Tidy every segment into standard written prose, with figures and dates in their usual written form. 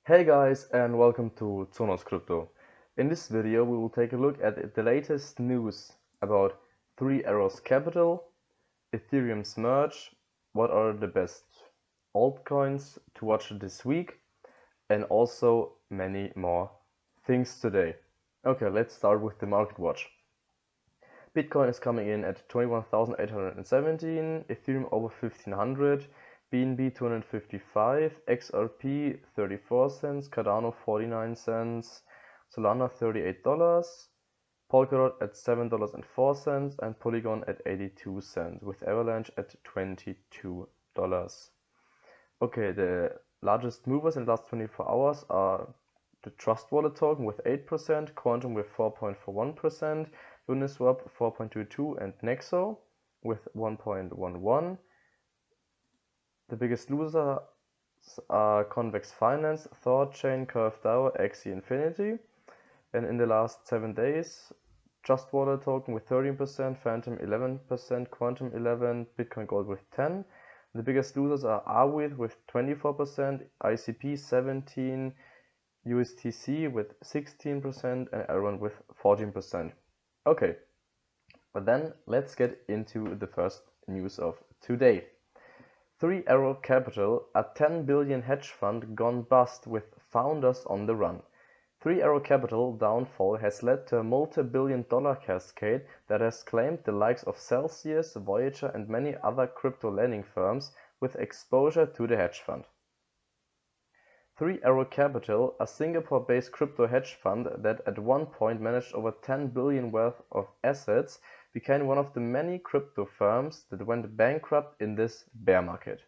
Hey guys, and welcome to Zonos Crypto. In this video we will take a look at the latest news about Three Arrows Capital, Ethereum's merge, what are the best altcoins to watch this week, and also many more things today. Okay, let's start with the market watch. Bitcoin is coming in at 21,817, Ethereum over 1500, BNB 255, XRP 34 cents, Cardano 49 cents, Solana $38, Polkadot at $7.04, and Polygon at 82 cents, with Avalanche at $22. Okay, the largest movers in the last 24 hours are the Trust Wallet token with 8%, Quantum with 4.41%, Uniswap 4.22, and Nexo with 1.11. The biggest losers are Convex Finance, ThoughtChain, CurveDAO, Axie Infinity. And in the last 7 days, Just Wallet token with 13%, Phantom 11%, Quantum 11%, Bitcoin Gold with 10%. The biggest losers are Arweave with 24%, ICP 17%, USTC with 16%, and Elrond with 14%. Okay, but then let's get into the first news of today. Three Arrow Capital, a 10 billion hedge fund gone bust with founders on the run. Three Arrow Capital downfall has led to a multi-billion-dollar cascade that has claimed the likes of Celsius, Voyager, and many other crypto lending firms with exposure to the hedge fund. Three Arrow Capital, a Singapore-based crypto hedge fund that at one point managed over 10 billion worth of assets, became one of the many crypto firms that went bankrupt in this bear market.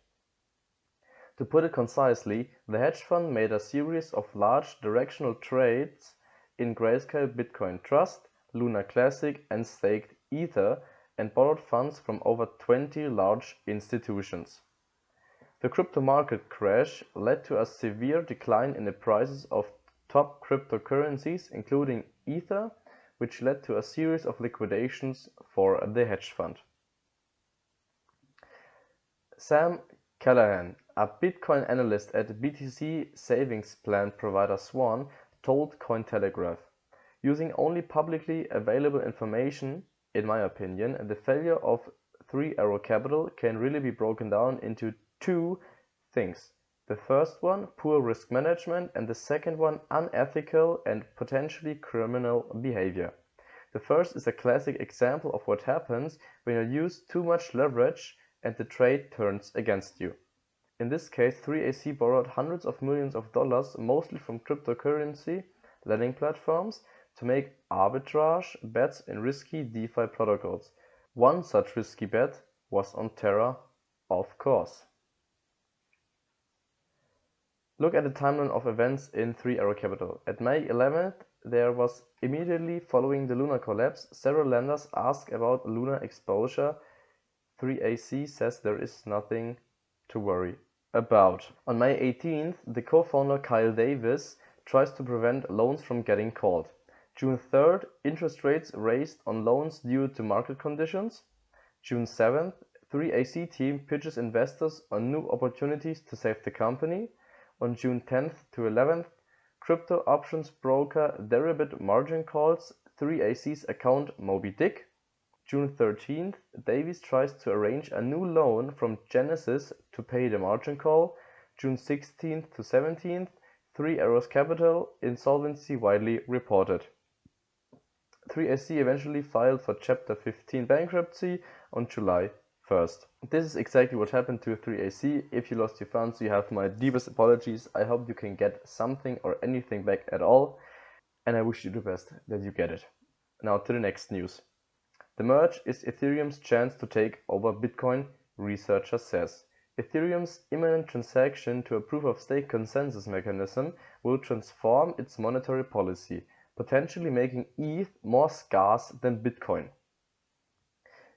To put it concisely, the hedge fund made a series of large directional trades in Grayscale Bitcoin Trust, Luna Classic, and staked Ether, and borrowed funds from over 20 large institutions. The crypto market crash led to a severe decline in the prices of top cryptocurrencies, including Ether, which led to a series of liquidations for the hedge fund. Sam Callahan, a Bitcoin analyst at BTC savings plan provider Swan, told Cointelegraph, "Using only publicly available information, in my opinion, the failure of Three Arrow Capital can really be broken down into two things. The first one, poor risk management, and the second one, unethical and potentially criminal behavior. The first is a classic example of what happens when you use too much leverage and the trade turns against you. In this case, 3AC borrowed hundreds of millions of dollars, mostly from cryptocurrency lending platforms, to make arbitrage bets in risky DeFi protocols. One such risky bet was on Terra, of course." Look at the timeline of events in Three Arrow Capital. At May 11th, there was immediately following the Luna collapse, several lenders asked about Luna exposure. 3AC says there is nothing to worry about. On May 18th, the co-founder Kyle Davis tries to prevent loans from getting called. June 3rd, interest rates raised on loans due to market conditions. June 7th, 3AC team pitches investors on new opportunities to save the company. On June 10th to 11th, crypto options broker Deribit margin calls 3AC's account Moby Dick. June 13th, Davies tries to arrange a new loan from Genesis to pay the margin call. June 16th to 17th, Three Arrows Capital insolvency widely reported. 3AC eventually filed for Chapter 15 bankruptcy on July 1st. This is exactly what happened to 3AC. If you lost your funds, you have my deepest apologies. I hope you can get something or anything back at all, and I wish you the best that you get it. Now to the next news. The merge is Ethereum's chance to take over Bitcoin, researcher says. Ethereum's imminent transaction to a proof-of-stake consensus mechanism will transform its monetary policy, potentially making ETH more scarce than Bitcoin.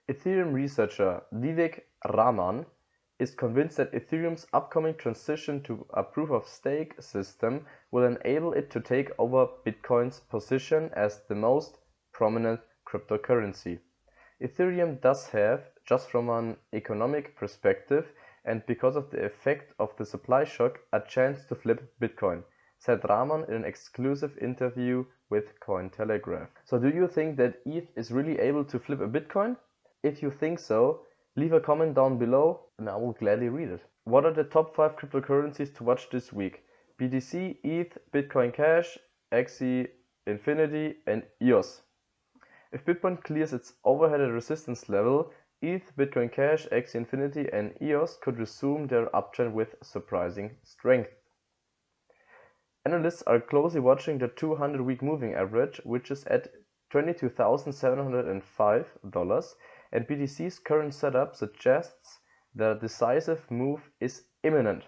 Ethereum researcher Vivek Raman is convinced that Ethereum's upcoming transition to a proof-of-stake system will enable it to take over Bitcoin's position as the most prominent cryptocurrency. Ethereum does have, just from an economic perspective and because of the effect of the supply shock, a chance to flip Bitcoin. said Rahman in an exclusive interview with Cointelegraph. So do you think that ETH is really able to flip a Bitcoin? If you think so, leave a comment down below and I will gladly read it. What are the top 5 cryptocurrencies to watch this week? BTC, ETH, Bitcoin Cash, Axie Infinity and EOS. If Bitcoin clears its overheaded resistance level, ETH, Bitcoin Cash, Axie Infinity and EOS could resume their uptrend with surprising strength. Analysts are closely watching the 200-week moving average, which is at $22,705, and BTC's current setup suggests that a decisive move is imminent.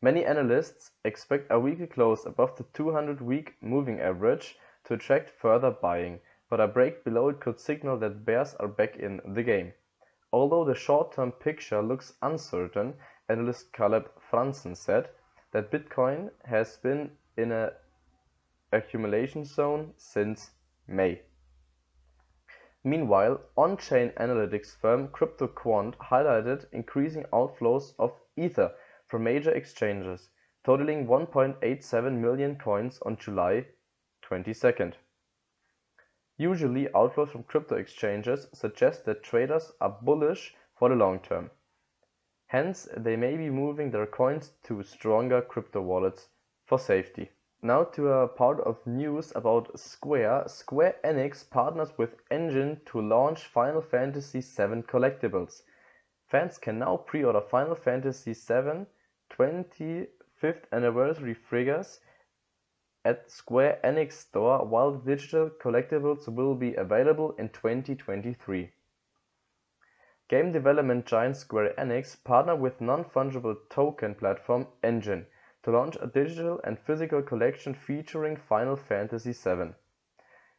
Many analysts expect a weekly close above the 200-week moving average to attract further buying, but a break below it could signal that bears are back in the game. Although the short-term picture looks uncertain, analyst Caleb Franzen said that Bitcoin has been in an accumulation zone since May. Meanwhile, on-chain analytics firm CryptoQuant highlighted increasing outflows of Ether from major exchanges, totaling 1.87 million coins on July 22nd. Usually, outflows from crypto exchanges suggest that traders are bullish for the long term. Hence, they may be moving their coins to stronger crypto wallets for safety. Now to a part of news about Square. Square Enix partners with Engine to launch Final Fantasy VII collectibles. Fans can now pre-order Final Fantasy VII 25th anniversary figures at Square Enix store, while the digital collectibles will be available in 2023. Game development giant Square Enix partnered with non-fungible token platform Engine to launch a digital and physical collection featuring Final Fantasy VII.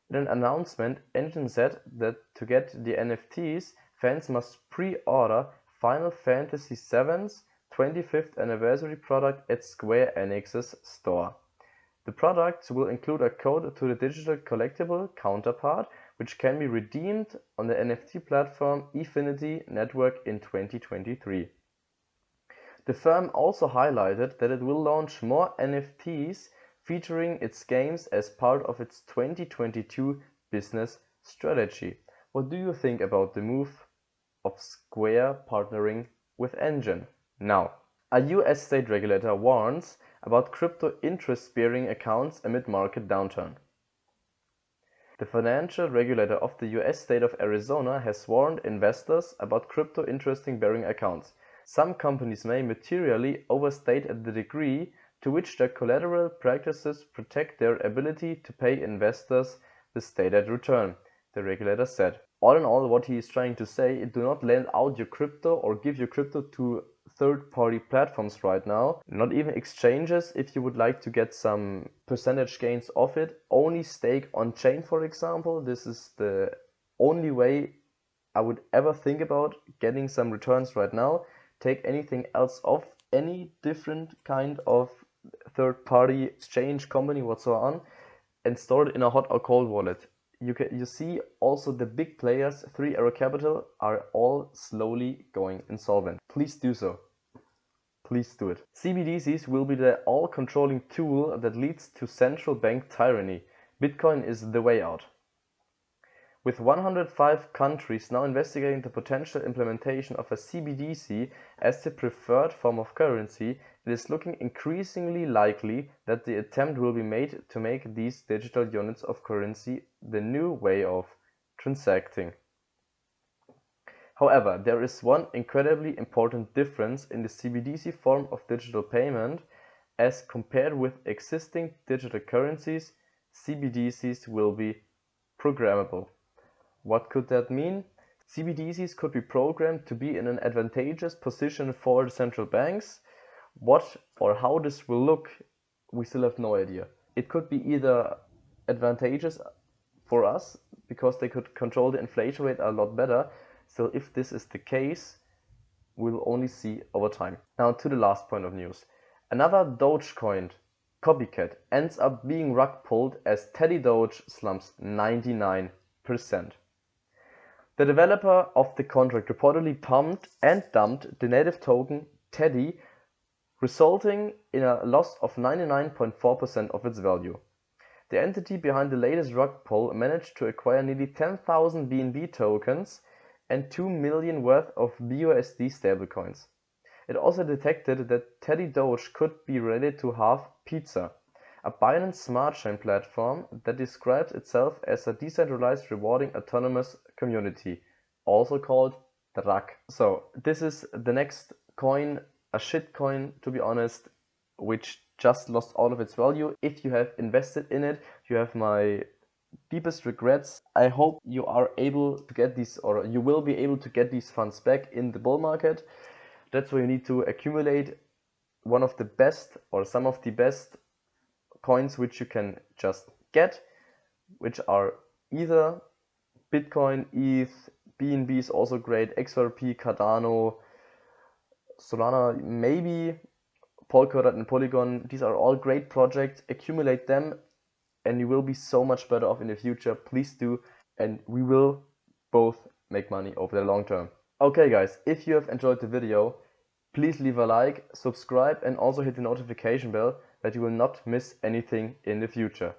In an announcement, Engine said that to get the NFTs, fans must pre-order Final Fantasy VII's 25th anniversary product at Square Enix's store. The product will include a code to the digital collectible counterpart, which can be redeemed on the NFT platform Efinity Network in 2023. The firm also highlighted that it will launch more NFTs featuring its games as part of its 2022 business strategy. What do you think about the move of Square partnering with Engine? Now, a US state regulator warns about crypto interest-bearing accounts amid market downturn. The financial regulator of the US state of Arizona has warned investors about crypto interest-bearing accounts. Some companies may materially overstate the degree to which their collateral practices protect their ability to pay investors the stated return, the regulator said. All in all, what he is trying to say, do not lend out your crypto or give your crypto to third-party platforms right now, not even exchanges. If you would like to get some percentage gains off it, only stake on chain, for example. This is the only way I would ever think about getting some returns right now. Take anything else off, any different kind of third-party exchange company whatsoever, and store it in a hot or cold wallet. You see also the big players, 3 Arrow Capital, are all slowly going insolvent. Please do so. Please do it. CBDCs will be the all-controlling tool that leads to central bank tyranny. Bitcoin is the way out. With 105 countries now investigating the potential implementation of a CBDC as the preferred form of currency, it is looking increasingly likely that the attempt will be made to make these digital units of currency the new way of transacting. However, there is one incredibly important difference in the CBDC form of digital payment. As compared with existing digital currencies, CBDCs will be programmable. What could that mean? CBDCs could be programmed to be in an advantageous position for the central banks. What or how this will look, we still have no idea. It could be either advantageous for us because they could control the inflation rate a lot better. So if this is the case, we'll only see over time. Now to the last point of news. Another Dogecoin copycat ends up being rug pulled as Teddy Doge slumps 99%. The developer of the contract reportedly pumped and dumped the native token Teddy resulting in a loss of 99.4% of its value. The entity behind the latest rug pull managed to acquire nearly 10,000 BNB tokens and 2 million worth of BUSD stablecoins. It also detected that Teddy Doge could be related to Half Pizza, a Binance Smart Chain platform that describes itself as a decentralized rewarding autonomous community, also called DRAC. So this is the next coin, a shitcoin to be honest, which just lost all of its value. If you have invested in it, you have my deepest regrets. I hope you are able to get these, or you will be able to get these funds back in the bull market. That's why you need to accumulate one of the best or some of the best coins which you can just get, which are either Bitcoin, ETH, BNB is also great, XRP, Cardano, Solana, maybe Polkadot and Polygon. These are all great projects. Accumulate them and you will be so much better off in the future. Please do, and we will both make money over the long term. Okay guys, if you have enjoyed the video, please leave a like, subscribe and also hit the notification bell that you will not miss anything in the future.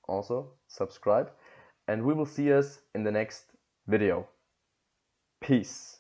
Also subscribe and we will see us in the next video. Peace.